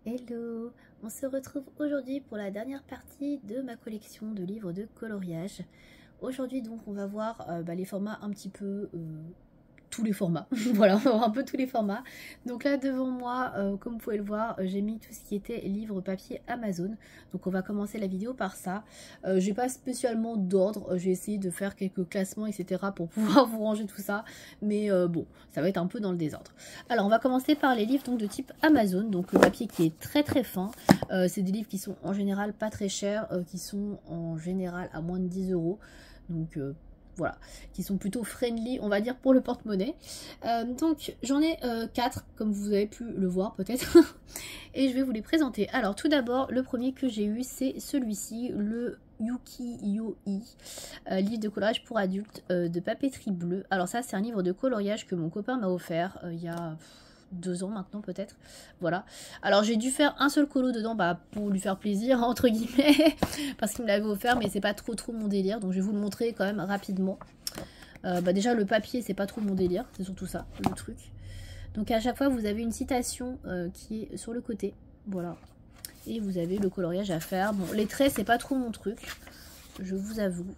Hello, on se retrouve aujourd'hui pour la dernière partie de ma collection de livres de coloriage. Aujourd'hui donc on va voir les formats un petit peu, tous les formats, voilà on va voir un peu tous les formats. Donc là devant moi, comme vous pouvez le voir, j'ai mis tout ce qui était livres papier Amazon. Donc on va commencer la vidéo par ça. J'ai pas spécialement d'ordre, j'ai essayé de faire quelques classements etc pour pouvoir vous ranger tout ça. Mais bon, ça va être un peu dans le désordre. Alors on va commencer par les livres donc, de type Amazon, donc le papier qui est très très fin. C'est des livres qui sont en général pas très chers, qui sont en général à moins de 10 €. Donc voilà, qui sont plutôt friendly, on va dire, pour le porte-monnaie. Donc j'en ai 4, comme vous avez pu le voir peut-être, et je vais vous les présenter. Alors tout d'abord, le premier que j'ai eu, c'est celui-ci, le Yuki-Yoi, livre de coloriage pour adultes de papeterie bleue. Alors ça, c'est un livre de coloriage que mon copain m'a offert il y a 2 ans maintenant peut-être, voilà. Alors j'ai dû faire un seul colo dedans pour lui faire plaisir entre guillemets parce qu'il me l'avait offert, mais c'est pas trop mon délire, donc je vais vous le montrer quand même rapidement. Déjà le papier c'est pas trop mon délire, c'est surtout ça le truc. Donc à chaque fois vous avez une citation qui est sur le côté, voilà, et vous avez le coloriage à faire. Bon, les traits c'est pas trop mon truc, je vous avoue.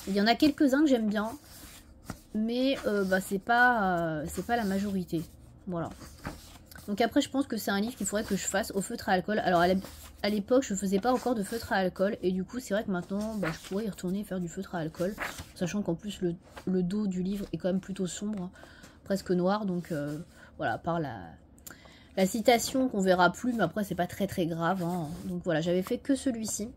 Il y en a quelques-uns que j'aime bien, mais c'est pas la majorité. Voilà. Donc après je pense que c'est un livre qu'il faudrait que je fasse au feutre à alcool. Alors à l'époque je faisais pas encore de feutre à alcool, et du coup c'est vrai que maintenant je pourrais y retourner et faire du feutre à alcool, sachant qu'en plus le dos du livre est quand même plutôt sombre, hein, presque noir, donc voilà, par la citation qu'on verra plus, mais après c'est pas très grave, hein. Donc voilà, j'avais fait que celui-ci.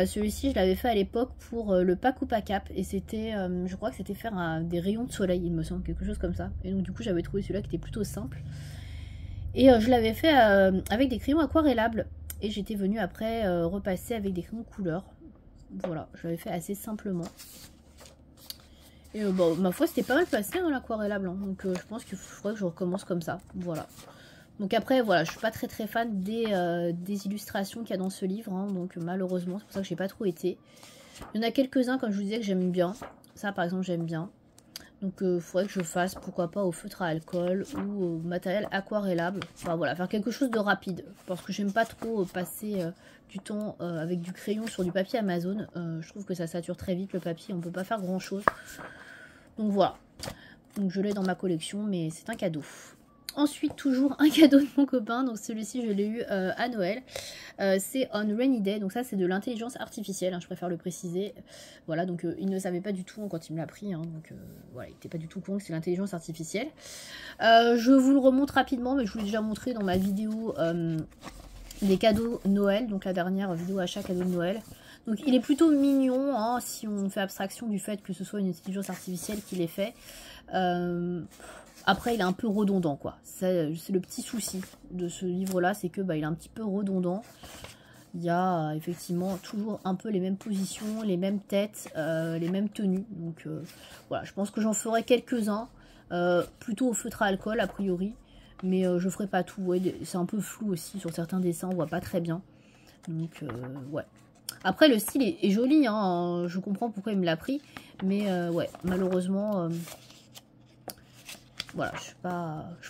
Celui-ci je l'avais fait à l'époque pour le pack ou pack cap, et c'était, je crois que c'était faire des rayons de soleil, il me semble, quelque chose comme ça. Et donc du coup j'avais trouvé celui-là qui était plutôt simple. Et je l'avais fait avec des crayons aquarellables, et j'étais venue après repasser avec des crayons couleur. Voilà, je l'avais fait assez simplement. Et ma foi c'était pas mal passé hein, l'aquarellable, hein. Donc je pense qu'il faudrait que je recommence comme ça, voilà. Donc après voilà, je suis pas très fan des illustrations qu'il y a dans ce livre, hein, donc malheureusement c'est pour ça que j'ai pas trop été. Il y en a quelques-uns comme je vous disais que j'aime bien, ça par exemple j'aime bien. Donc il faudrait que je fasse pourquoi pas au feutre à alcool ou au matériel aquarellable. Enfin voilà, faire quelque chose de rapide, parce que j'aime pas trop passer du temps avec du crayon sur du papier Amazon. Je trouve que ça sature très vite le papier, on peut pas faire grand chose. Donc voilà, donc je l'ai dans ma collection, mais c'est un cadeau. Ensuite, toujours un cadeau de mon copain, donc celui-ci je l'ai eu à Noël. C'est On Rainy Day, donc ça c'est de l'intelligence artificielle, hein, je préfère le préciser. Voilà, donc il ne savait pas du tout hein, quand il me l'a pris, hein, donc voilà, il n'était pas du tout con que c'est l'intelligence artificielle. Je vous le remonte rapidement, mais je vous l'ai déjà montré dans ma vidéo des cadeaux Noël, donc la dernière vidéo achat cadeau de Noël. Donc il est plutôt mignon, hein, si on fait abstraction du fait que ce soit une intelligence artificielle qui l'ait fait. Après il est un peu redondant quoi, c'est le petit souci de ce livre là, c'est que il est un petit peu redondant. Il y a effectivement toujours un peu les mêmes positions, les mêmes têtes, les mêmes tenues. Donc voilà, je pense que j'en ferai quelques-uns, plutôt au feutre à alcool a priori. Mais je ferai pas tout, ouais, c'est un peu flou aussi sur certains dessins, on voit pas très bien. Donc ouais. Après le style est joli, hein, je comprends pourquoi il me l'a pris. Mais ouais, malheureusement... voilà, je suis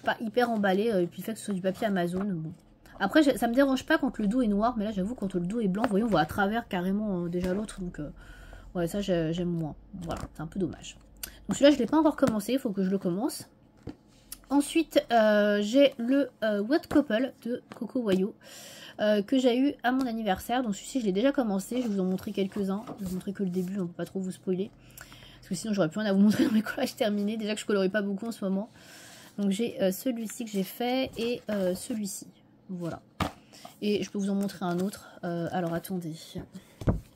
pas hyper emballée, et puis le fait que ce soit du papier Amazon, bon. Après, ça me dérange pas quand le dos est noir, mais là, j'avoue, quand le dos est blanc, vous voyez, on voit à travers carrément déjà l'autre, donc ouais, ça, j'aime moins. Voilà, c'est un peu dommage. Donc celui-là, je l'ai pas encore commencé, il faut que je le commence. Ensuite, j'ai le What Couple de Coco Wayo, que j'ai eu à mon anniversaire. Donc celui-ci, je l'ai déjà commencé, je vais vous en montrer quelques-uns. Je vais vous montrer que le début, on peut pas trop vous spoiler. Parce que sinon j'aurais plus rien à vous montrer dans mes collages terminés. Déjà que je colorie pas beaucoup en ce moment. Donc j'ai celui-ci que j'ai fait et celui-ci. Voilà. Et je peux vous en montrer un autre. Alors attendez.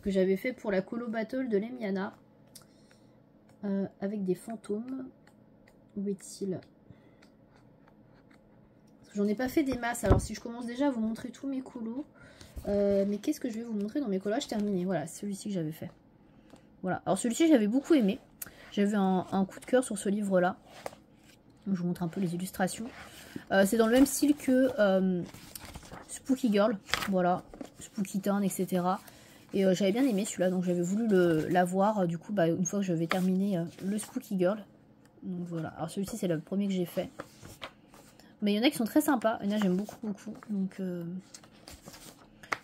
Que j'avais fait pour la colo battle de Lemiana. Avec des fantômes. Où est-il? J'en ai pas fait des masses. Alors si je commence déjà à vous montrer tous mes colos. Mais qu'est-ce que je vais vous montrer dans mes collages terminés? Voilà, celui-ci que j'avais fait. Voilà, alors celui-ci j'avais beaucoup aimé. J'avais un coup de cœur sur ce livre-là. Je vous montre un peu les illustrations. C'est dans le même style que Spooky Girl. Voilà, Spooky Town, etc. Et j'avais bien aimé celui-là, donc j'avais voulu l'avoir. Du coup, une fois que je vais terminer le Spooky Girl. Donc voilà, alors celui-ci c'est le premier que j'ai fait. Mais il y en a qui sont très sympas. Il y en a j'aime beaucoup, beaucoup.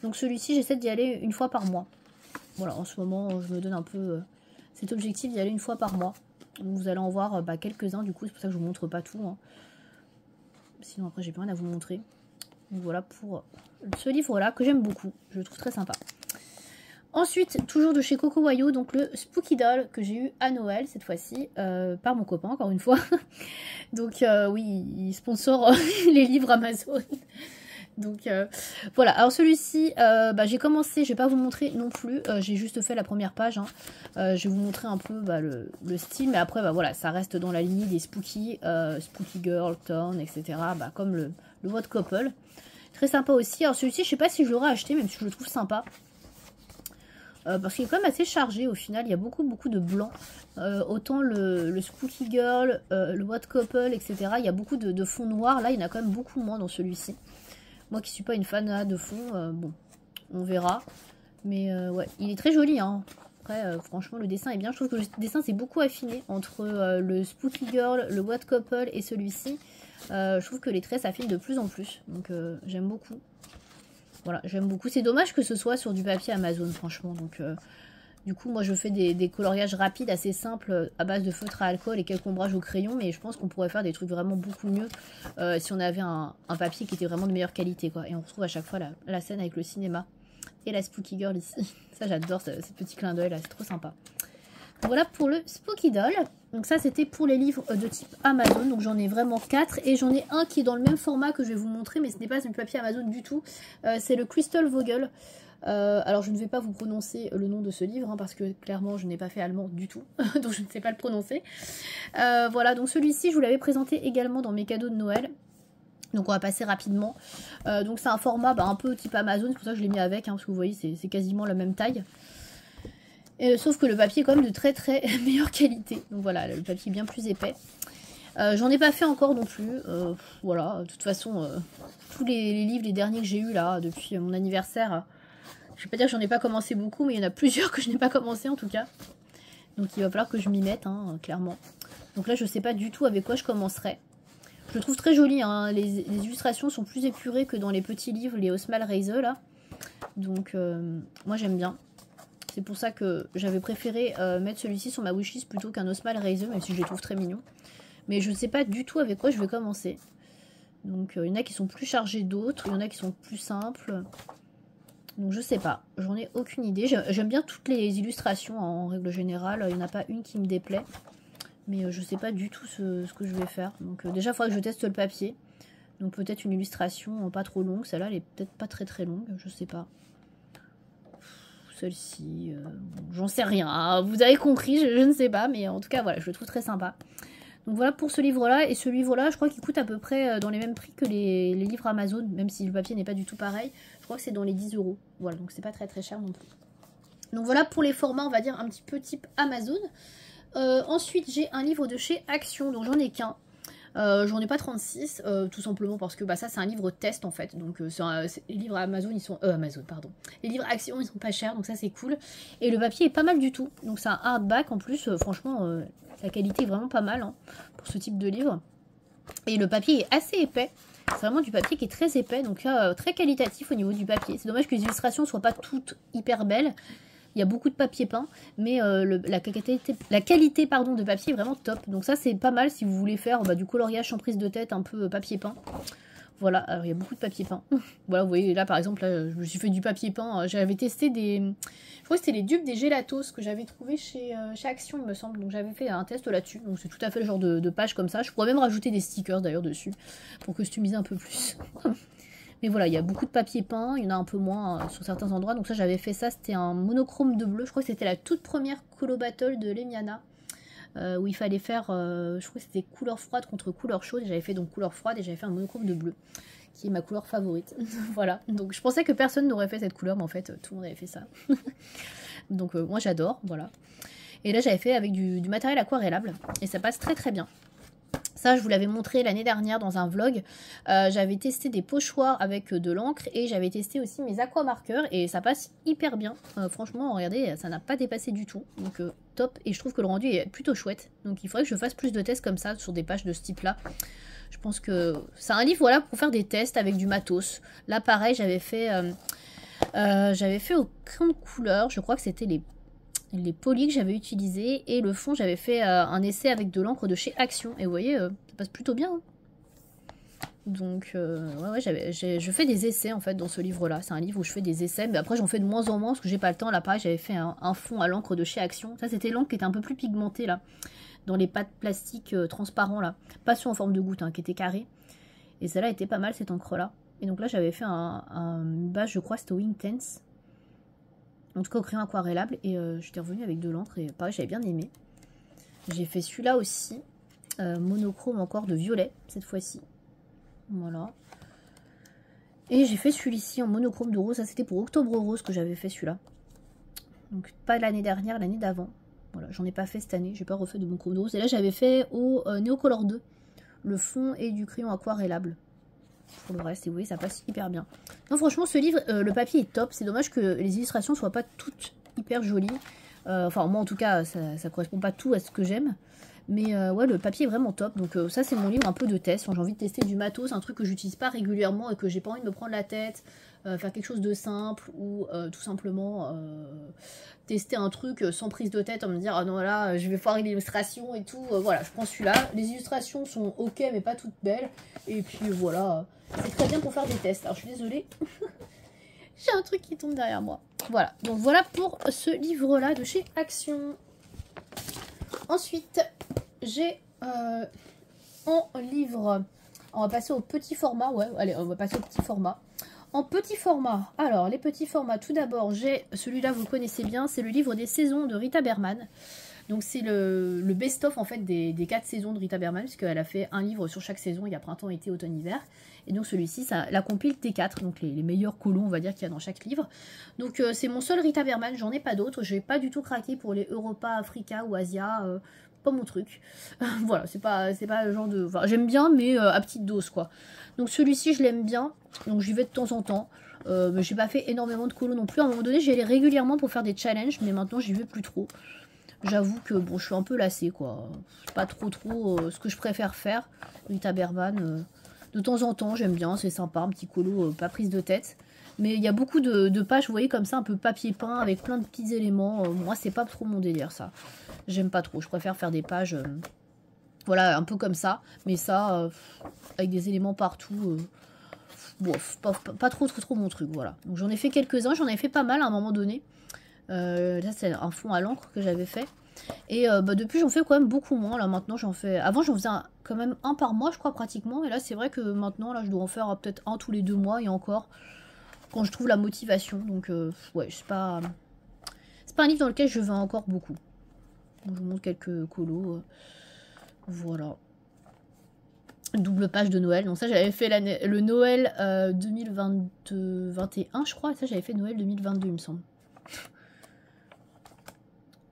Donc celui-ci, j'essaie d'y aller une fois par mois. Voilà, en ce moment, je me donne un peu cet objectif d'y aller une fois par mois. Donc vous allez en voir quelques-uns, du coup, c'est pour ça que je vous montre pas tout. Hein. Sinon, après, j'ai plus rien à vous montrer. Donc voilà pour ce livre-là, que j'aime beaucoup. Je le trouve très sympa. Ensuite, toujours de chez Coco Wayo, donc le Spooky Doll que j'ai eu à Noël cette fois-ci, par mon copain, encore une fois. Donc oui, il sponsor les livres Amazon. Donc voilà, alors celui-ci, j'ai commencé, je vais pas vous montrer non plus, j'ai juste fait la première page. Hein. Je vais vous montrer un peu le style, mais après, voilà, ça reste dans la lignée des Spooky, Spooky Girl, Torn, etc. Comme le What Couple. Très sympa aussi. Alors celui-ci, je sais pas si je l'aurais acheté, même si je le trouve sympa. Parce qu'il est quand même assez chargé au final, il y a beaucoup de blanc. Autant le Spooky Girl, le What Couple, etc. Il y a beaucoup de fond noir. Là, il y en a quand même beaucoup moins dans celui-ci. Moi qui suis pas une fan de fond, bon, on verra. Mais ouais, il est très joli. Hein. Après, franchement, le dessin est bien. Je trouve que le dessin s'est beaucoup affiné entre le Spooky Girl, le What Couple et celui-ci. Je trouve que les traits s'affinent de plus en plus. Donc j'aime beaucoup. Voilà, j'aime beaucoup. C'est dommage que ce soit sur du papier Amazon, franchement. Donc, du coup, moi, je fais des coloriages rapides, assez simples, à base de feutre à alcool et quelques ombrages au crayon. Mais je pense qu'on pourrait faire des trucs vraiment beaucoup mieux si on avait un papier qui était vraiment de meilleure qualité, quoi. Et on retrouve à chaque fois la scène avec le cinéma et la Spooky Girl ici. Ça, j'adore ce petit clin d'œil là, c'est trop sympa. Voilà pour le Spooky Doll. Donc ça, c'était pour les livres de type Amazon. Donc j'en ai vraiment 4. Et j'en ai un qui est dans le même format que je vais vous montrer. Mais ce n'est pas du papier Amazon du tout. C'est le Crystal Vogel. Alors je ne vais pas vous prononcer le nom de ce livre. Hein, parce que clairement, je n'ai pas fait allemand du tout. Donc je ne sais pas le prononcer. Voilà, donc celui-ci, je vous l'avais présenté également dans mes cadeaux de Noël. Donc on va passer rapidement. Donc c'est un format un peu type Amazon. C'est pour ça que je l'ai mis avec. Hein, parce que vous voyez, c'est quasiment la même taille. Sauf que le papier est quand même de très meilleure qualité. Donc voilà, le papier est bien plus épais. J'en ai pas fait encore non plus. Voilà, de toute façon, tous les livres, les derniers que j'ai eu là, depuis mon anniversaire, je vais pas dire que j'en ai pas commencé beaucoup, mais il y en a plusieurs que je n'ai pas commencé en tout cas. Donc il va falloir que je m'y mette, hein, clairement. Donc là, je sais pas du tout avec quoi je commencerai. Je le trouve très joli, hein. Les illustrations sont plus épurées que dans les petits livres, les Osmal Reise là. Donc moi j'aime bien. C'est pour ça que j'avais préféré mettre celui-ci sur ma wishlist plutôt qu'un Osmal Reise, même si je les trouve très mignons. Mais je ne sais pas du tout avec quoi je vais commencer. Donc il y en a qui sont plus chargés d'autres, il y en a qui sont plus simples. Donc je sais pas, j'en ai aucune idée. J'aime bien toutes les illustrations en règle générale, il n'y en a pas une qui me déplaît. Mais je sais pas du tout ce que je vais faire. Donc déjà il faudra que je teste le papier. Donc peut-être une illustration pas trop longue, celle-là elle est peut-être pas très longue, je sais pas. Celle-ci, j'en sais rien, hein. Vous avez compris, je ne sais pas, mais en tout cas voilà, je le trouve très sympa. Donc voilà pour ce livre-là, et ce livre-là, je crois qu'il coûte à peu près dans les mêmes prix que les livres Amazon, même si le papier n'est pas du tout pareil. Je crois que c'est dans les 10 €. Voilà, donc c'est pas très cher non plus. Donc voilà pour les formats, on va dire un petit peu type Amazon. Ensuite, j'ai un livre de chez Action, donc j'en ai qu'un. J'en ai pas 36, tout simplement parce que ça c'est un livre test en fait. Donc les livres Amazon, ils sont... Amazon, pardon. Les livres Action, ils sont pas chers, donc ça c'est cool. Et le papier est pas mal du tout. Donc c'est un hardback en plus, franchement, la qualité est vraiment pas mal hein, pour ce type de livre. Et le papier est assez épais. C'est vraiment du papier qui est très épais, donc très qualitatif au niveau du papier. C'est dommage que les illustrations soient pas toutes hyper belles. Il y a beaucoup de papier peint, mais la qualité pardon, de papier est vraiment top. Donc ça c'est pas mal si vous voulez faire du coloriage sans prise de tête, un peu papier peint. Voilà, alors il y a beaucoup de papier peint. Voilà, vous voyez là par exemple, là, je me suis fait du papier peint. J'avais testé des... Je crois que c'était les dupes des Gelatos que j'avais trouvé chez Action il me semble. Donc j'avais fait un test là-dessus. Donc c'est tout à fait le genre de page comme ça. Je pourrais même rajouter des stickers d'ailleurs dessus pour customiser un peu plus. Mais voilà, il y a beaucoup de papier peint, il y en a un peu moins sur certains endroits. Donc ça, j'avais fait ça, c'était un monochrome de bleu. Je crois que c'était la toute première Colo Battle de Lemiana. Où il fallait faire, je crois que c'était couleur froide contre couleur chaude. Et j'avais fait donc couleur froide et j'avais fait un monochrome de bleu, qui est ma couleur favorite. Voilà, donc je pensais que personne n'aurait fait cette couleur, mais en fait, tout le monde avait fait ça. Donc moi, j'adore, voilà. Et là, j'avais fait avec du matériel aquarellable. Et ça passe très bien. Ça, je vous l'avais montré l'année dernière dans un vlog. J'avais testé des pochoirs avec de l'encre et j'avais testé aussi mes aquamarqueurs et ça passe hyper bien. Franchement, regardez, ça n'a pas dépassé du tout. Donc top, et je trouve que le rendu est plutôt chouette. Donc il faudrait que je fasse plus de tests comme ça sur des pages de ce type-là. Je pense que c'est un livre, voilà, pour faire des tests avec du matos. Là, pareil, j'avais fait au crayon de couleur. Je crois que c'était les polis que j'avais utilisés. Et le fond, j'avais fait un essai avec de l'encre de chez Action. Et vous voyez, ça passe plutôt bien. Hein. Donc, ouais, je fais des essais, en fait, dans ce livre-là. C'est un livre où je fais des essais. Mais après, j'en fais de moins en moins parce que j'ai pas le temps. Là, pareil, j'avais fait un fond à l'encre de chez Action. Ça, c'était l'encre qui était un peu plus pigmentée, là. Dans les pâtes plastiques transparents là, pas ceux en forme de goutte, hein, qui étaient carrés. Et celle-là était pas mal, cette encre là. Et donc là j'avais fait une base, je crois c'était au Intense, en tout cas au crayon aquarellable, et j'étais revenue avec de l'encre et pareil j'avais bien aimé. J'ai fait celui-là aussi, monochrome encore de violet cette fois-ci, voilà. Et j'ai fait celui-ci en monochrome de rose, ça c'était pour Octobre Rose que j'avais fait celui-là. Donc pas l'année dernière, l'année d'avant. Voilà, j'en ai pas fait cette année, j'ai pas refait de mon chrome de rose. Et là, j'avais fait au Neocolor 2, le fond et du crayon aquarellable. Pour le reste, et vous voyez, ça passe hyper bien. Non, franchement, ce livre, le papier est top. C'est dommage que les illustrations soient pas toutes hyper jolies. Enfin, moi, en tout cas, ça correspond pas tout à ce que j'aime. Mais ouais, le papier est vraiment top. Donc ça, c'est mon livre un peu de test. J'ai envie de tester du matos, un truc que j'utilise pas régulièrement et que j'ai pas envie de me prendre la tête. Faire quelque chose de simple ou tout simplement tester un truc sans prise de tête en me dire ah non là je vais foirer l'illustration et tout. Voilà, je prends celui-là. Les illustrations sont ok mais pas toutes belles. Et puis voilà, c'est très bien pour faire des tests. Alors je suis désolée, j'ai un truc qui tombe derrière moi. Voilà, donc voilà pour ce livre-là de chez Action. Ensuite, j'ai en livre, on va passer au petit format, ouais, allez, on va passer au petit format. En petit format, alors les petits formats, tout d'abord, j'ai celui-là, vous connaissez bien, c'est le livre des saisons de Rita Berman. Donc c'est le best-of en fait des 4 saisons de Rita Berman, puisqu'elle a fait un livre sur chaque saison, il y a printemps, été, automne, hiver. Et donc celui-ci, ça la compile T4, donc les meilleurs colos, on va dire, qu'il y a dans chaque livre. Donc c'est mon seul Rita Berman, j'en ai pas d'autres. Je n'ai pas du tout craqué pour les Europa, Africa ou Asia, pas mon truc. Voilà, c'est pas le genre de... Enfin, j'aime bien, mais à petite dose, quoi. Donc celui-ci, je l'aime bien, donc j'y vais de temps en temps. J'ai pas fait énormément de colos non plus. À un moment donné, j'y allais régulièrement pour faire des challenges, mais maintenant, j'y vais plus trop. J'avoue que bon, je suis un peu lassée, quoi. C'est pas trop ce que je préfère faire. Rita Berman, de temps en temps, j'aime bien, c'est sympa, un petit colo, pas prise de tête. Mais il y a beaucoup de pages, vous voyez, comme ça, un peu papier peint, avec plein de petits éléments. Moi, c'est pas trop mon délire, ça. J'aime pas trop. Je préfère faire des pages, voilà, un peu comme ça. Mais ça, avec des éléments partout. Bon, pas trop mon truc, voilà. Donc j'en ai fait quelques-uns, j'en ai fait pas mal à un moment donné. Là c'est un fond à l'encre que j'avais fait. Et depuis j'en fais quand même beaucoup moins. Là maintenant j'en fais... Avant j'en faisais quand même un par mois je crois pratiquement. Et là c'est vrai que maintenant là je dois en faire peut-être un tous les 2 mois et encore. Quand je trouve la motivation. Donc ouais c'est pas un livre dans lequel je vais encore beaucoup. Donc, je vous montre quelques colos. Voilà. Double page de Noël. Donc ça j'avais fait le Noël 2021 je crois. Et ça j'avais fait Noël 2022 il me semble.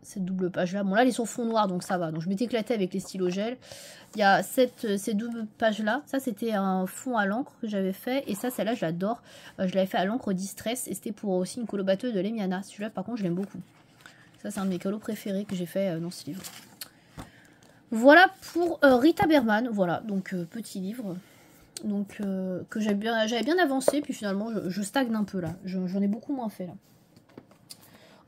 Cette double page là. Bon là, elle est sur fond noir, donc ça va. Donc je m'étais éclatée avec les stylos gel. Il y a ces doubles pages là. Ça, c'était un fond à l'encre que j'avais fait. Et ça, celle-là, je l'adore. Je l'avais fait à l'encre Distress. Et c'était pour aussi une colo batteuse de Lemiana. Celui-là, par contre, je l'aime beaucoup. Ça, c'est un de mes colos préférés que j'ai fait dans ce livre. Voilà pour Rita Berman. Voilà, donc petit livre. Donc que j'avais bien avancé. Puis finalement, je stagne un peu là. J'en ai beaucoup moins fait là.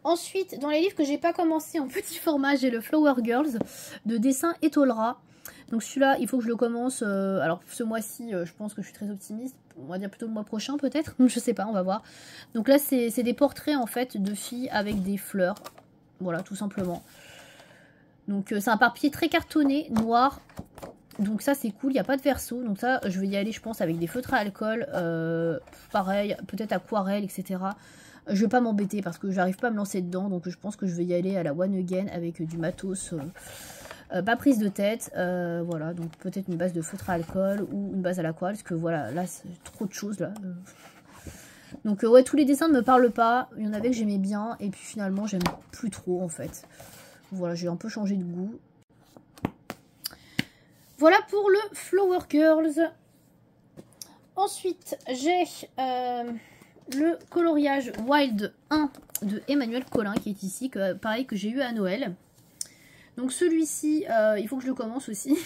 Ensuite, dans les livres que j'ai pas commencé en petit format, j'ai le Flower Girls de dessin Etolra. Donc celui-là, il faut que je le commence. Alors ce mois-ci, je pense que je suis très optimiste. On va dire plutôt le mois prochain peut-être. Je sais pas, on va voir. Donc là, c'est des portraits en fait de filles avec des fleurs. Voilà, tout simplement. Donc c'est un papier très cartonné, noir. Donc ça c'est cool, il n'y a pas de verso. Donc ça, je vais y aller je pense avec des feutres à alcool. Pareil, peut-être aquarelle, etc. Je vais pas m'embêter parce que j'arrive pas à me lancer dedans. Donc je pense que je vais y aller à la One Again avec du matos. Pas prise de tête. Voilà, donc peut-être une base de feutre à alcool ou une base à l'aquarelle. Parce que voilà, là c'est trop de choses là. Donc ouais, tous les dessins ne me parlent pas. Il y en avait que j'aimais bien. Et puis finalement j'aime plus trop en fait. Voilà, j'ai un peu changé de goût. Voilà pour le Flower Girls. Ensuite, j'ai le coloriage Wild 1 de Emmanuel Collin qui est ici, pareil que j'ai eu à Noël. Donc celui-ci, il faut que je le commence aussi.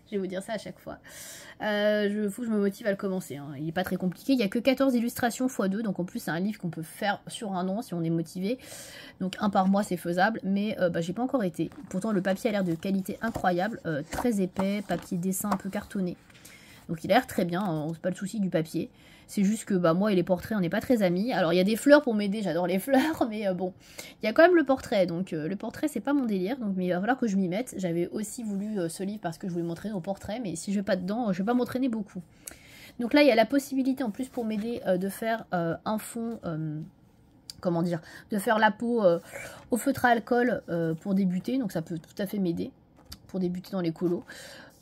Je vais vous dire ça à chaque fois. Faut que je me motive à le commencer. Hein. Il n'est pas très compliqué. Il n'y a que 14 illustrations x2. Donc en plus, c'est un livre qu'on peut faire sur un an si on est motivé. Donc un par mois, c'est faisable. Mais j'ai pas encore été. Pourtant, le papier a l'air de qualité incroyable. Très épais, papier dessin un peu cartonné. Donc il a l'air très bien. Hein, c'est pas le souci du papier. C'est juste que moi et les portraits, on n'est pas très amis. Alors il y a des fleurs pour m'aider, j'adore les fleurs, mais bon, il y a quand même le portrait. Donc le portrait, c'est pas mon délire, donc mais il va falloir que je m'y mette. J'avais aussi voulu ce livre parce que je voulais m'entraîner au portrait, mais si je vais pas dedans, je vais pas m'entraîner beaucoup. Donc là, il y a la possibilité en plus pour m'aider de faire un fond, comment dire, de faire la peau au feutre à alcool pour débuter. Donc ça peut tout à fait m'aider pour débuter dans les colos.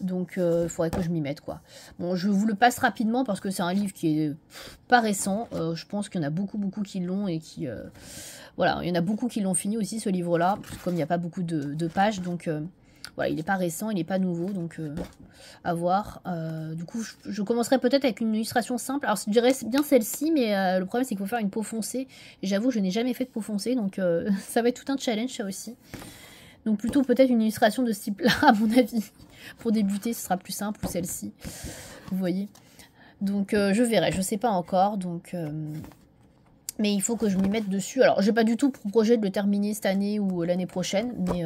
Donc il faudrait que je m'y mette quoi. Bon, je vous le passe rapidement parce que c'est un livre qui est pas récent. Je pense qu'il y en a beaucoup qui l'ont et qui... voilà, il y en a beaucoup qui l'ont fini aussi ce livre-là. Comme il n'y a pas beaucoup de pages, donc voilà, il n'est pas récent, il n'est pas nouveau, donc à voir. Du coup, je commencerai peut-être avec une illustration simple. Alors je dirais bien celle-ci, mais le problème c'est qu'il faut faire une peau foncée. Et j'avoue, je n'ai jamais fait de peau foncée, donc ça va être tout un challenge ça aussi. Donc plutôt peut-être une illustration de ce type-là, à mon avis. Pour débuter, ce sera plus simple, ou celle-ci. Vous voyez. Donc je verrai, je sais pas encore. Donc, mais il faut que je m'y mette dessus. Alors, j'ai pas du tout pour projet de le terminer cette année ou l'année prochaine. Mais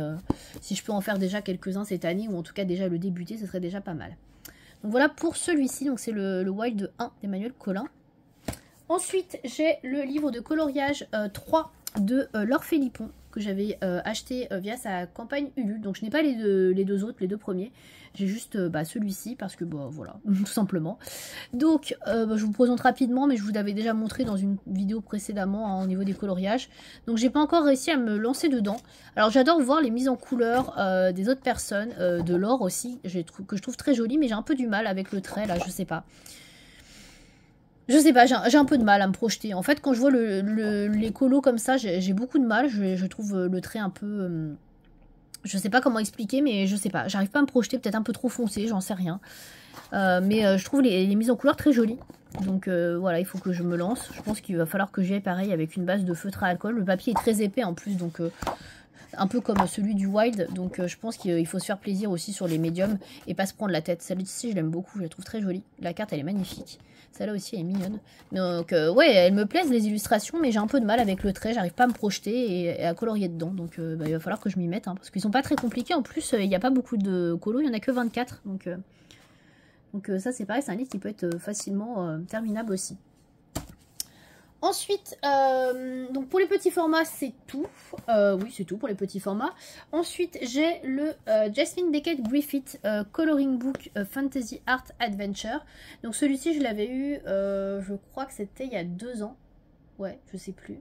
si je peux en faire déjà quelques-uns cette année, ou en tout cas déjà le débuter, ce serait déjà pas mal. Donc voilà pour celui-ci. Donc c'est le Wild 1 d'Emmanuel Collin. Ensuite, j'ai le livre de coloriage 3 de Laure Philippon, que j'avais acheté via sa campagne Ulule. Donc je n'ai pas les deux autres, les deux premiers. J'ai juste celui-ci parce que voilà, tout simplement. Donc je vous présente rapidement, mais je vous l'avais déjà montré dans une vidéo précédemment hein, au niveau des coloriages. Donc j'ai pas encore réussi à me lancer dedans. Alors j'adore voir les mises en couleur des autres personnes, de Laure aussi, que je trouve très jolie, mais j'ai un peu du mal avec le trait là, je sais pas. Je sais pas, j'ai un peu de mal à me projeter. En fait, quand je vois les colos comme ça, j'ai beaucoup de mal. Je trouve le trait un peu... je sais pas comment expliquer, mais je sais pas. J'arrive pas à me projeter, peut-être un peu trop foncé, j'en sais rien. Mais je trouve les mises en couleur très jolies. Donc voilà, il faut que je me lance. Je pense qu'il va falloir que j'y aille pareil avec une base de feutre à alcool. Le papier est très épais en plus, donc... un peu comme celui du Wild, donc je pense qu'il faut se faire plaisir aussi sur les médiums et pas se prendre la tête. Celle-ci, je l'aime beaucoup, je la trouve très jolie. La carte, elle est magnifique. Celle-là aussi, elle est mignonne. Donc, ouais, elles me plaisent les illustrations, mais j'ai un peu de mal avec le trait. J'arrive pas à me projeter et à colorier dedans. Donc, il va falloir que je m'y mette, hein, parce qu'ils sont pas très compliqués. En plus, il n'y a pas beaucoup de colos, il y en a que 24. Donc ça, c'est pareil, c'est un livre qui peut être facilement terminable aussi. Ensuite, donc pour les petits formats, c'est tout. Oui, c'est tout pour les petits formats. Ensuite, j'ai le Jasmine Beckett Griffith Coloring Book Fantasy Art Adventure. Donc celui-ci, je l'avais eu, je crois que c'était il y a 2 ans. Ouais, je sais plus.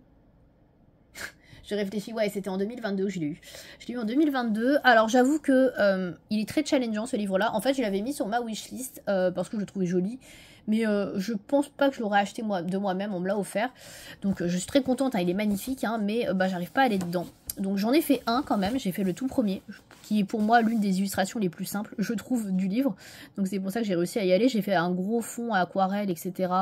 Je réfléchis, ouais, c'était en 2022 que je l'ai eu. Je l'ai eu en 2022. Alors j'avoue que il est très challengeant ce livre-là. En fait, je l'avais mis sur ma wishlist parce que je le trouvais joli. Mais je pense pas que je l'aurais acheté de moi-même, on me l'a offert. Donc je suis très contente, hein, il est magnifique, hein, mais j'arrive pas à aller dedans. Donc j'en ai fait un quand même, j'ai fait le tout premier, qui est pour moi l'une des illustrations les plus simples, je trouve, du livre. Donc c'est pour ça que j'ai réussi à y aller. J'ai fait un gros fond à aquarelle, etc.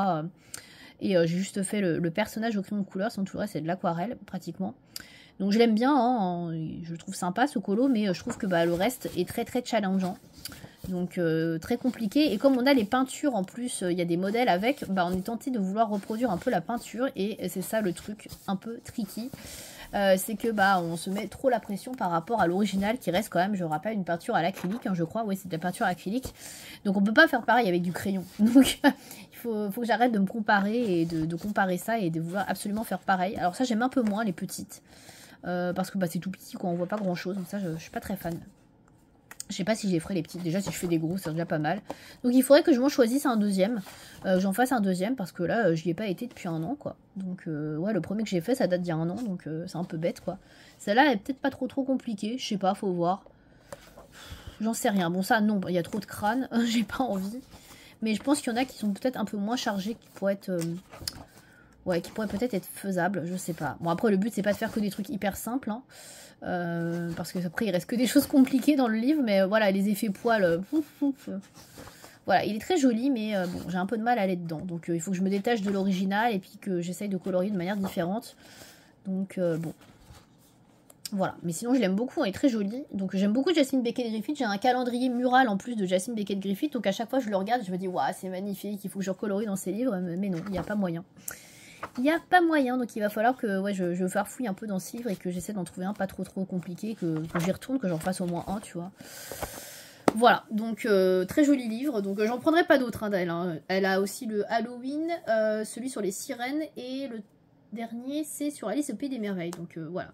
Et j'ai juste fait le personnage au crayon de couleur, sinon tout le reste c'est de l'aquarelle pratiquement. Donc je l'aime bien, hein, je trouve sympa ce colo, mais je trouve que le reste est très très challengeant. Donc très compliqué, et comme on a les peintures en plus, il y a des modèles avec, on est tenté de vouloir reproduire un peu la peinture, et c'est ça le truc un peu tricky. C'est que on se met trop la pression par rapport à l'original qui reste quand même, je rappelle, une peinture à l'acrylique, hein, je crois, oui c'est de la peinture acrylique, donc on peut pas faire pareil avec du crayon. Donc il faut que j'arrête de me comparer et de comparer ça et de vouloir absolument faire pareil. Alors ça j'aime un peu moins les petites, parce que c'est tout petit quoi, on voit pas grand chose, donc ça je suis pas très fan. Je sais pas si j'ai ferai les petites. Déjà, si je fais des gros, c'est déjà pas mal. Donc, il faudrait que je m'en choisisse un deuxième. J'en fasse un deuxième parce que là, j'y ai pas été depuis un an, quoi. Donc, ouais, le premier que j'ai fait, ça date d'il y a un an. Donc, c'est un peu bête, quoi. Celle-là, elle est peut-être pas trop compliquée. Je sais pas, faut voir. J'en sais rien. Bon, ça, non, il y a trop de crânes. J'ai pas envie. Mais je pense qu'il y en a qui sont peut-être un peu moins chargés, qui pourraient être... ouais, qui pourraient peut-être être faisables. Je sais pas. Bon, après, le but, c'est pas de faire que des trucs hyper simples, hein. Parce que après il reste que des choses compliquées dans le livre, mais voilà, les effets poils, voilà, il est très joli, mais bon, j'ai un peu de mal à aller dedans, donc il faut que je me détache de l'original et puis que j'essaye de colorier de manière différente, donc bon, Voilà, mais sinon je l'aime beaucoup, elle est très jolie. Donc j'aime beaucoup Jasmine Beckett-Griffith. J'ai un calendrier mural en plus de Jasmine Beckett-Griffith. Donc à chaque fois je le regarde, je me dis waouh, c'est magnifique, il faut que je recolorie dans ces livres. Mais non, il n'y a pas moyen. Il n'y a pas moyen, donc il va falloir que je farfouille un peu dans ce livre et que j'essaie d'en trouver un pas trop compliqué, que j'y retourne, que j'en fasse au moins un, tu vois. Voilà, donc très joli livre. Donc j'en prendrai pas d'autres hein, d'elle. Hein. Elle a aussi le Halloween, celui sur les sirènes et le dernier c'est sur Alice au Pays des Merveilles. Donc voilà.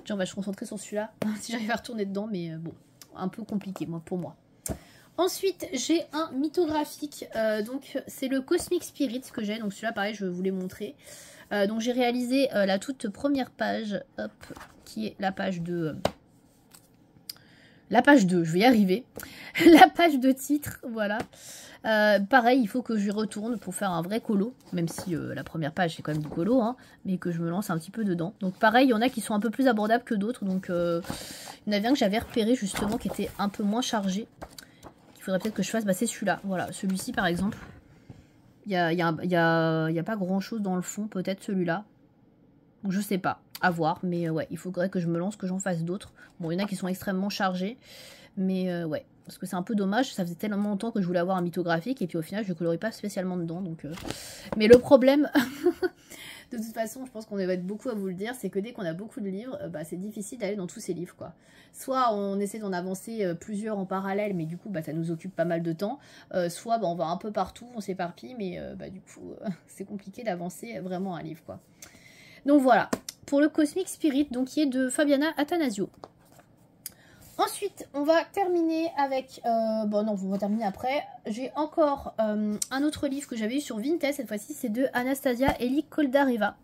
Tiens, on va se concentrer sur celui-là, si j'arrive à retourner dedans, mais bon, un peu compliqué pour moi. Ensuite, j'ai un mythographique, donc c'est le Cosmic Spirit que j'ai, donc celui-là pareil, je vais vous les montrer. Donc j'ai réalisé la toute première page, hop, qui est la page de... la page 2, je vais y arriver. La page de titre, voilà. Pareil, il faut que je retourne pour faire un vrai colo, même si la première page c'est quand même du colo, hein, mais que je me lance un petit peu dedans. Donc pareil, il y en a qui sont un peu plus abordables que d'autres, donc il y en avait un que j'avais repéré justement qui était un peu moins chargé. Il faudrait peut-être que je fasse, bah, c'est celui-là, voilà, celui-ci par exemple. Il y a pas grand-chose dans le fond, peut-être celui-là. Je sais pas, à voir, mais ouais, il faudrait que je me lance, que j'en fasse d'autres. Bon, il y en a qui sont extrêmement chargés, mais ouais, parce que c'est un peu dommage, ça faisait tellement longtemps que je voulais avoir un mythographique, et puis au final, je ne colorie pas spécialement dedans, donc... Mais le problème, de toute façon, je pense qu'on va être beaucoup à vous le dire, c'est que dès qu'on a beaucoup de livres, bah, c'est difficile d'aller dans tous ces livres, quoi. Soit on essaie d'en avancer plusieurs en parallèle, mais du coup, bah, ça nous occupe pas mal de temps, soit bah, on va un peu partout, on s'éparpille, mais bah, du coup, c'est compliqué d'avancer vraiment un livre, quoi. Donc voilà, pour le Cosmic Spirit, donc qui est de Fabiana Attanasio. Ensuite, on va terminer avec... bon non, on va terminer après. J'ai encore un autre livre que j'avais eu sur Vinted, cette fois-ci, c'est de Anastasia Eli Koldareva.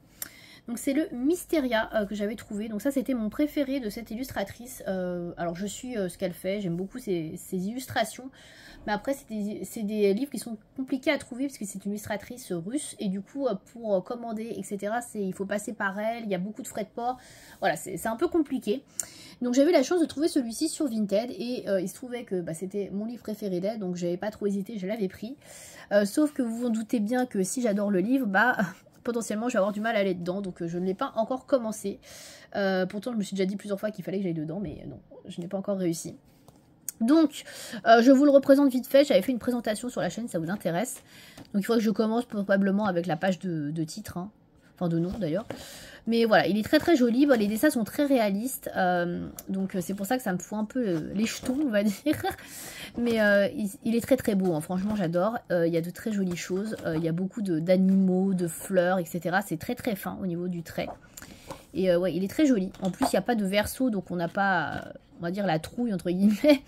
Donc c'est le Mysteria que j'avais trouvé. Donc ça, c'était mon préféré de cette illustratrice. Alors je suis ce qu'elle fait, j'aime beaucoup ses illustrations. Mais après, c'est des livres qui sont compliqués à trouver parce que c'est une illustratrice russe. Et du coup, pour commander, etc., il faut passer par elle. Il y a beaucoup de frais de port. Voilà, c'est un peu compliqué. Donc j'avais eu la chance de trouver celui-ci sur Vinted. Et il se trouvait que bah, c'était mon livre préféré d'elle. Donc j'avais pas trop hésité, je l'avais pris. Sauf que vous vous doutez bien que si j'adore le livre, bah... potentiellement je vais avoir du mal à aller dedans, donc je ne l'ai pas encore commencé. Pourtant je me suis déjà dit plusieurs fois qu'il fallait que j'aille dedans, mais non, je n'ai pas encore réussi. Donc je vous le représente vite fait, j'avais fait une présentation sur la chaîne, ça vous intéresse. Donc il faudrait que je commence probablement avec la page de titre, hein. Enfin de nom d'ailleurs. Mais voilà, il est très très joli, bon, les dessins sont très réalistes, donc c'est pour ça que ça me fout un peu les jetons, on va dire. Mais il est très très beau, hein. Franchement j'adore, il y a de très jolies choses, il y a beaucoup d'animaux, de fleurs, etc. C'est très très fin au niveau du trait. Et ouais, il est très joli. En plus, il n'y a pas de verso, donc on n'a pas, on va dire, la trouille, entre guillemets,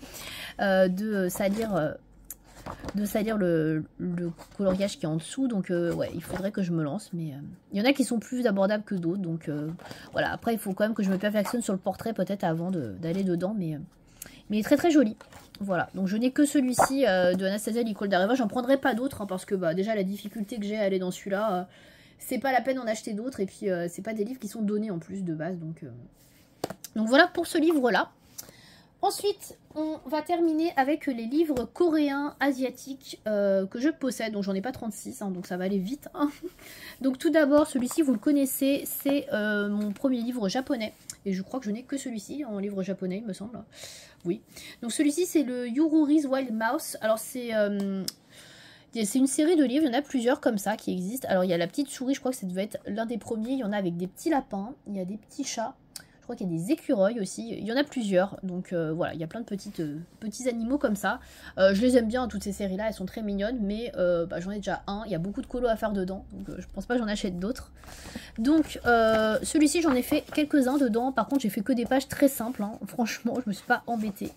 de salir le coloriage qui est en dessous. Donc ouais, il faudrait que je me lance, mais il y en a qui sont plus abordables que d'autres, donc voilà. Après il faut quand même que je me perfectionne sur le portrait peut-être avant d'aller dedans, mais il est très très joli. Voilà, donc je n'ai que celui-ci de Anastasia Koldareva, j'en prendrai pas d'autres, hein, parce que bah, déjà la difficulté que j'ai à aller dans celui-là, c'est pas la peine d'en acheter d'autres, et puis c'est pas des livres qui sont donnés en plus de base, donc voilà pour ce livre-là. Ensuite, on va terminer avec les livres coréens, asiatiques que je possède. Donc j'en ai pas 36, hein, donc ça va aller vite. Hein. Donc tout d'abord, celui-ci, vous le connaissez, c'est mon premier livre japonais. Et je crois que je n'ai que celui-ci en livre japonais, il me semble. Oui. Donc celui-ci, c'est le Yururi's Wild Mouse. Alors c'est une série de livres, il y en a plusieurs comme ça qui existent. Alors il y a la petite souris, je crois que ça devait être l'un des premiers. Il y en a avec des petits lapins, il y a des petits chats. Je crois qu'il y a des écureuils aussi, il y en a plusieurs, donc voilà, il y a plein de petits animaux comme ça. Je les aime bien, toutes ces séries-là, elles sont très mignonnes, mais bah, j'en ai déjà un, il y a beaucoup de colos à faire dedans, donc je pense pas que j'en achète d'autres. Donc celui-ci, j'en ai fait quelques-uns dedans, par contre j'ai fait que des pages très simples, hein. Franchement, je me suis pas embêtée.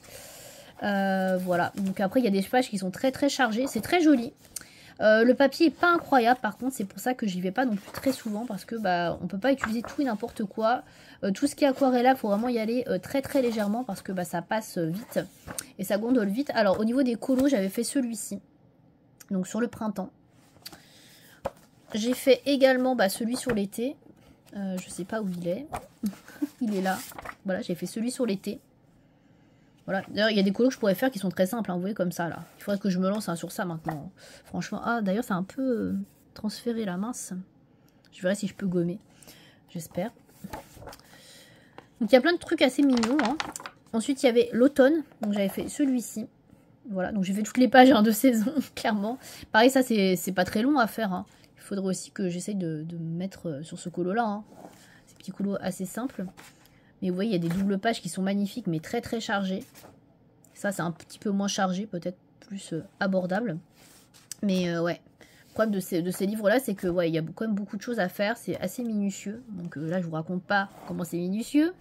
Voilà, donc après il y a des pages qui sont très très chargées, c'est très joli. Le papier est pas incroyable, par contre c'est pour ça que j'y vais pas non plus très souvent, parce que bah on peut pas utiliser tout et n'importe quoi. Tout ce qui est aquarella, il faut vraiment y aller très très légèrement, parce que bah, ça passe vite et ça gondole vite. Alors au niveau des colos, j'avais fait celui-ci, donc sur le printemps. J'ai fait également bah, celui sur l'été. Je sais pas où il est. Il est là. Voilà, j'ai fait celui sur l'été. Voilà. D'ailleurs, il y a des colos que je pourrais faire qui sont très simples, hein, vous voyez, comme ça, là. Il faudrait que je me lance sur ça maintenant. Franchement, ah, d'ailleurs, c'est un peu transféré, la mince. Je verrai si je peux gommer. J'espère. Donc il y a plein de trucs assez mignons. Hein. Ensuite il y avait l'automne, donc j'avais fait celui-ci. Voilà, donc j'ai fait toutes les pages hein, de saison, clairement. Pareil, ça c'est pas très long à faire. Hein. Il faudrait aussi que j'essaye de me mettre sur ce colo là. Hein. Ces petits colos assez simples. Mais vous voyez, il y a des doubles pages qui sont magnifiques, mais très très chargées. Ça c'est un petit peu moins chargé, peut-être plus abordable. Mais ouais. Le problème de ces livres-là, c'est que ouais, il y a quand même beaucoup de choses à faire. C'est assez minutieux. Donc là, je vous raconte pas comment c'est minutieux.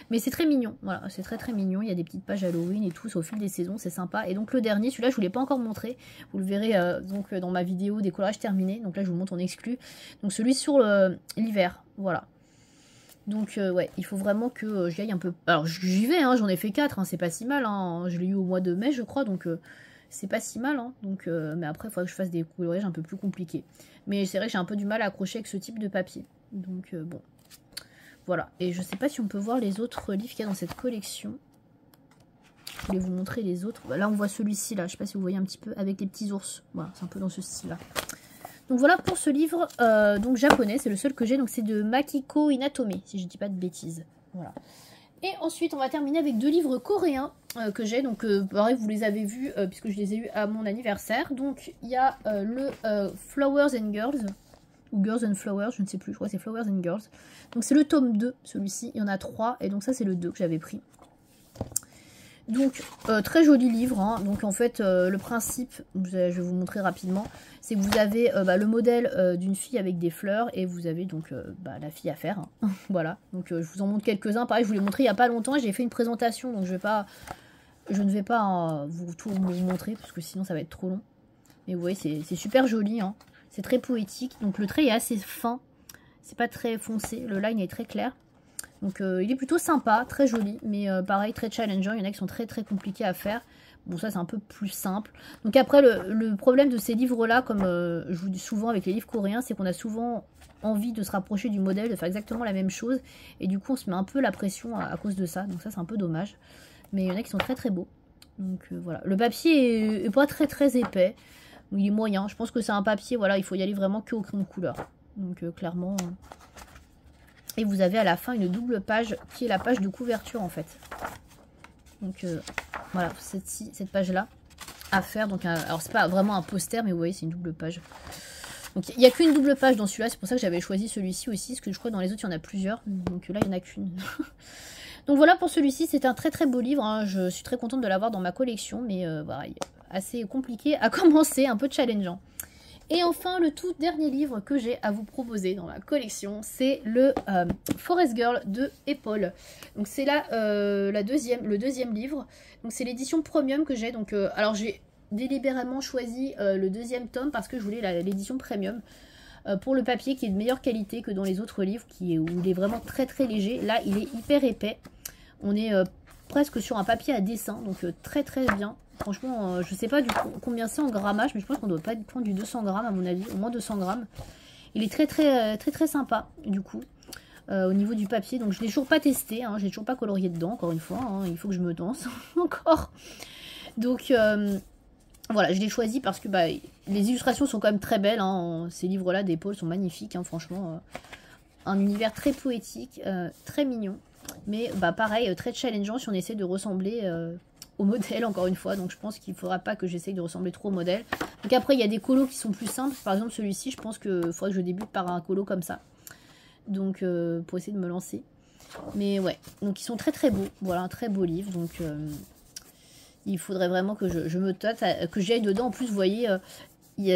Mais c'est très mignon. Voilà, c'est très très mignon. Il y a des petites pages Halloween et tout. C'est au fil des saisons. C'est sympa. Et donc le dernier, celui-là, je vous l'ai pas encore montré. Vous le verrez donc dans ma vidéo des coloriages terminés. Donc là, je vous montre en exclu. Donc celui sur l'hiver. Voilà. Donc ouais, il faut vraiment que j'y aille un peu. Alors j'y vais, hein, j'en ai fait 4. Hein, c'est pas si mal. Hein. Je l'ai eu au mois de mai, je crois. Donc... c'est pas si mal, hein. Donc, mais après, il faudrait que je fasse des coloriages un peu plus compliqués. Mais c'est vrai que j'ai un peu du mal à accrocher avec ce type de papier. Donc, bon. Voilà. Et je sais pas si on peut voir les autres livres qu'il y a dans cette collection. Je voulais vous montrer les autres. Là, on voit celui-ci, là. Je sais pas si vous voyez un petit peu avec les petits ours. Voilà, c'est un peu dans ce style-là. Donc, voilà pour ce livre donc japonais. C'est le seul que j'ai. Donc, c'est de Makiko Inatome, si je dis pas de bêtises. Voilà. Et ensuite, on va terminer avec 2 livres coréens que j'ai. Donc, pareil, vous les avez vus puisque je les ai eus à mon anniversaire. Donc, il y a le Flowers and Girls. Ou Girls and Flowers, je ne sais plus. Je crois que c'est Flowers and Girls. Donc, c'est le tome 2, celui-ci. Il y en a 3. Et donc, ça, c'est le 2 que j'avais pris. Donc, très joli livre. Hein. Donc, en fait, le principe, je vais vous montrer rapidement, c'est que vous avez le modèle d'une fille avec des fleurs et vous avez donc la fille à faire. Hein. Voilà. Donc, je vous en montre quelques-uns. Pareil, je vous l'ai montré il n'y a pas longtemps. J'ai fait une présentation, donc je ne vais pas vous tout vous montrer parce que sinon, ça va être trop long. Mais vous voyez, c'est super joli. Hein. C'est très poétique. Donc, le trait est assez fin. C'est pas très foncé. Le line est très clair. Donc il est plutôt sympa, très joli, mais pareil, très challengeant. Il y en a qui sont très très compliqués à faire. Bon, ça c'est un peu plus simple. Donc après, le problème de ces livres-là, comme je vous dis souvent avec les livres coréens, c'est qu'on a souvent envie de se rapprocher du modèle, de faire exactement la même chose. Et du coup, on se met un peu la pression à cause de ça. Donc ça, c'est un peu dommage. Mais il y en a qui sont très très beaux. Donc voilà. Le papier est pas très très épais. Il est moyen. Je pense que c'est un papier, voilà, il faut y aller vraiment que au crayon de couleur. Donc clairement... Et vous avez à la fin une double page qui est la page de couverture en fait. Donc voilà, cette page-là à faire. Donc, alors c'est pas vraiment un poster, mais vous voyez, c'est une double page. Donc il n'y a qu'une double page dans celui-là, c'est pour ça que j'avais choisi celui-ci aussi, parce que je crois que dans les autres il y en a plusieurs. Donc là il n'y en a qu'une. Donc voilà pour celui-ci, c'est un très très beau livre. Hein. Je suis très contente de l'avoir dans ma collection, mais voilà, assez compliqué à commencer, un peu challengeant. Et enfin, le tout dernier livre que j'ai à vous proposer dans ma collection, c'est le Forest Girl de Epaules. Donc c'est là le deuxième livre. Donc c'est l'édition premium que j'ai. Donc alors j'ai délibérément choisi le deuxième tome parce que je voulais l'édition premium. Pour le papier qui est de meilleure qualité que dans les autres livres, où il est vraiment très très léger. Là, il est hyper épais. On est presque sur un papier à dessin, donc très très bien. Franchement, je sais pas du coup combien c'est en grammage, mais je pense qu'on doit pas prendre du 200 grammes à mon avis, au moins 200 grammes. Il est très sympa du coup au niveau du papier. Donc je l'ai toujours pas testé, hein, j'ai toujours pas colorié dedans, encore une fois. Hein, il faut que je me danse encore. Donc voilà, je l'ai choisi parce que les illustrations sont quand même très belles. Hein, ces livres-là d'Épaules sont magnifiques, hein, franchement. Un univers très poétique, très mignon. Mais pareil, très challengeant si on essaie de ressembler au modèle, encore une fois. Donc je pense qu'il ne faudra pas que j'essaye de ressembler trop au modèle. Donc après, il y a des colos qui sont plus simples. Par exemple, celui-ci, je pense qu'il faudrait que je débute par un colo comme ça. Donc pour essayer de me lancer. Mais ouais, donc ils sont très très beaux. Voilà, un très beau livre. Donc il faudrait vraiment que je me tâte, que j'y aille dedans. En plus, vous voyez...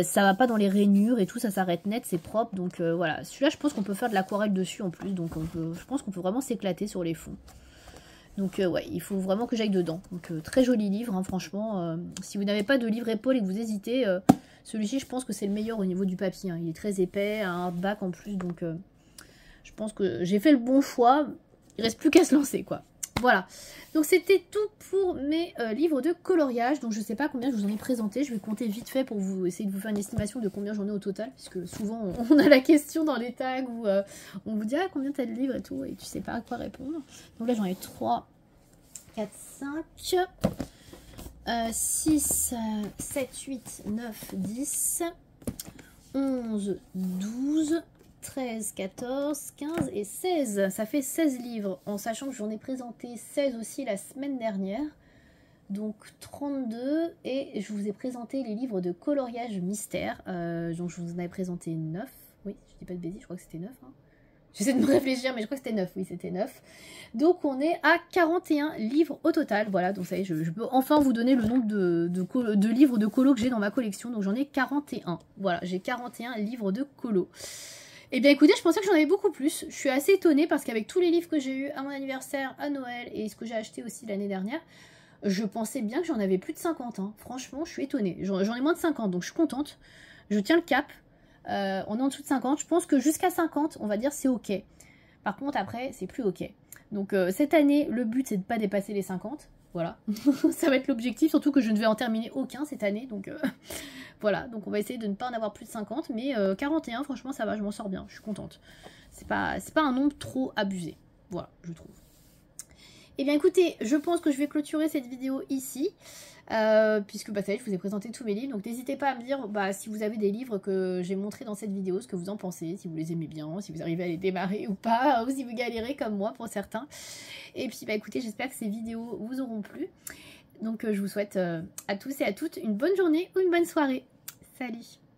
ça va pas dans les rainures et tout, ça s'arrête net, c'est propre. Donc voilà, celui-là je pense qu'on peut faire de l'aquarelle dessus en plus. Donc je pense qu'on peut vraiment s'éclater sur les fonds. Donc ouais, il faut vraiment que j'aille dedans. Donc très joli livre, hein, franchement. Si vous n'avez pas de livre épaule et que vous hésitez, celui-ci je pense que c'est le meilleur au niveau du papier. Hein. Il est très épais, un hardback en plus. Donc je pense que j'ai fait le bon choix. Il reste plus qu'à se lancer quoi. Voilà, donc c'était tout pour mes livres de coloriage. Donc je sais pas combien je vous en ai présenté. Je vais compter vite fait pour vous essayer de vous faire une estimation de combien j'en ai au total. Puisque souvent on a la question dans les tags où on vous dit ah, combien t'as de livres et tout. Et tu sais pas à quoi répondre. Donc là j'en ai 3, 4, 5, 6, 7, 8, 9, 10, 11, 12, 13, 14, 15 et 16. Ça fait 16 livres, en sachant que j'en ai présenté 16 aussi la semaine dernière. Donc 32, et je vous ai présenté les livres de coloriage mystère. Donc je vous en avais présenté 9. Oui, je dis pas de bêtises, je crois que c'était 9. Hein. J'essaie de me réfléchir, mais je crois que c'était 9. Oui, c'était 9. Donc on est à 41 livres au total. Voilà, donc ça y est, je peux enfin vous donner le nombre de livres de colo que j'ai dans ma collection. Donc j'en ai 41. Voilà, j'ai 41 livres de colo. Et bien écoutez, je pensais que j'en avais beaucoup plus. Je suis assez étonnée parce qu'avec tous les livres que j'ai eu à mon anniversaire, à Noël, et ce que j'ai acheté aussi l'année dernière, je pensais bien que j'en avais plus de 50. Hein. Franchement, je suis étonnée. J'en ai moins de 50, donc je suis contente. Je tiens le cap. On est en dessous de 50. Je pense que jusqu'à 50, on va dire, c'est ok. Par contre, après, c'est plus ok. Donc cette année, le but, c'est de ne pas dépasser les 50. Voilà. Ça va être l'objectif, surtout que je ne vais en terminer aucun cette année. Donc voilà. Donc on va essayer de ne pas en avoir plus de 50. Mais 41, franchement, ça va, je m'en sors bien. Je suis contente. C'est pas un nombre trop abusé. Voilà, je trouve. Et bien écoutez, je pense que je vais clôturer cette vidéo ici, puisque ça y est, je vous ai présenté tous mes livres. Donc n'hésitez pas à me dire si vous avez des livres que j'ai montrés dans cette vidéo, ce que vous en pensez, si vous les aimez bien, si vous arrivez à les démarrer ou pas, ou si vous galérez comme moi pour certains. Et puis écoutez, j'espère que ces vidéos vous auront plu. Donc je vous souhaite à tous et à toutes une bonne journée ou une bonne soirée. Salut!